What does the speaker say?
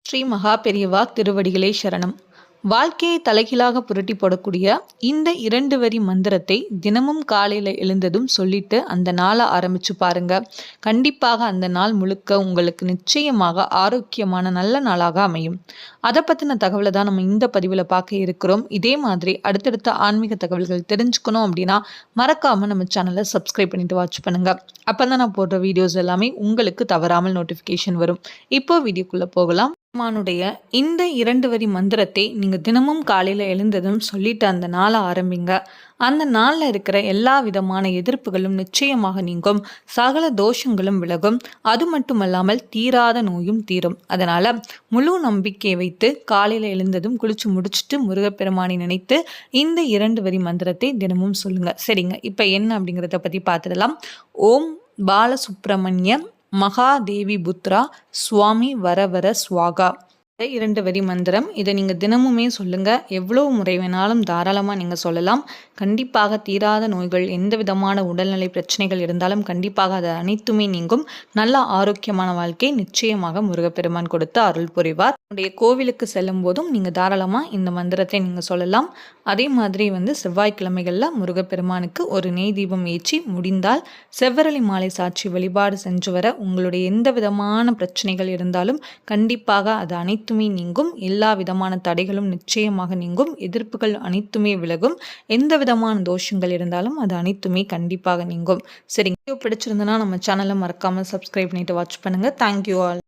ஸ்ரீ மகா பெரியவா திருவடிகளே சரணம். வாழ்க்கையை தலைகீழாக புரட்டி போடக்கூடிய இந்த 2 வரி மந்திரத்தை தினமும் காலையில் எழுந்ததும் சொல்லிட்டு அந்த நாளை ஆரம்பிச்சு பாருங்க. கண்டிப்பாக அந்த நாள் முழுக்க உங்களுக்கு நிச்சயமாக ஆரோக்கியமான நல்ல நாளாக அமையும். அதை பற்றின தகவலை தான் நம்ம இந்த பதிவில் பார்க்க இருக்கிறோம். இதே மாதிரி அடுத்தடுத்த ஆன்மீக தகவல்கள் தெரிஞ்சுக்கணும் அப்படின்னா மறக்காமல் நம்ம சேனலை சப்ஸ்கிரைப் பண்ணிட்டு வாட்ச் பண்ணுங்க. அப்போ தான் நான் போடுற வீடியோஸ் எல்லாமே உங்களுக்கு தவறாமல் நோட்டிஃபிகேஷன் வரும். இப்போ வீடியோக்குள்ளே போகலாம். மானுடைய இந்த 2 வரி மந்திரத்தை நீங்கள் தினமும் காலையில் எழுந்ததும் சொல்லிட்டு அந்த நாளை ஆரம்பிங்க. அந்த நாளில் இருக்கிற எல்லா விதமான எதிர்ப்புகளும் நிச்சயமாக நீங்கும், சகல தோஷங்களும் விலகும். அது மட்டுமல்லாமல் தீராத நோயும் தீரும். அதனால் முழு நம்பிக்கை வைத்து காலையில் எழுந்ததும் குளிச்சு முடிச்சுட்டு முருகப்பெருமானை நினைத்து இந்த 2 வரி மந்திரத்தை தினமும் சொல்லுங்கள். சரிங்க, இப்போ என்ன அப்படிங்கிறத பற்றி பார்த்துடலாம். ஓம் பாலசுப்ரமணிய மகாதேவி புத்ரா சுவாமி வரவர ஸ்வாகா. 2 வரி மந்திரம். இதை நீங்கள் தினமுமே சொல்லுங்கள். எவ்வளோ முறை வேணாலும் தாராளமாக நீங்கள் சொல்லலாம். கண்டிப்பாக தீராத நோய்கள், எந்த விதமான உடல்நிலை பிரச்சனைகள் இருந்தாலும் கண்டிப்பாக அது அனைத்துமே நீங்கும். நல்ல ஆரோக்கியமான வாழ்க்கை நிச்சயமாக முருகப்பெருமான் கொடுத்து அருள் புரிவார். உங்களுடைய கோவிலுக்கு செல்லும் போதும் நீங்கள் தாராளமாக இந்த மந்திரத்தை நீங்கள் சொல்லலாம். அதே மாதிரி செவ்வாய்க்கிழமைகளில் முருகப்பெருமானுக்கு ஒரு நெய் தீபம் ஏற்றி முடிந்தால் செவ்வரளி மாலை சாட்சி வழிபாடு செஞ்சு வர உங்களுடைய எந்த விதமான பிரச்சனைகள் இருந்தாலும் கண்டிப்பாக அது அனைத்துமே நீங்கும். எல்லா விதமான தடைகளும் நிச்சயமாக நீங்கும். எதிர்ப்புகள் அனைத்துமே விலகும். எந்த விதமான தோஷங்கள் இருந்தாலும் அது அனைத்துமே கண்டிப்பாக நீங்கும். சரிங்க, பிடிச்சிருந்தனா நம்ம சேனலை மறக்காமல் சப்ஸ்கிரைப் பண்ணிட்டு வாட்ச் பண்ணுங்கள். Thank you all.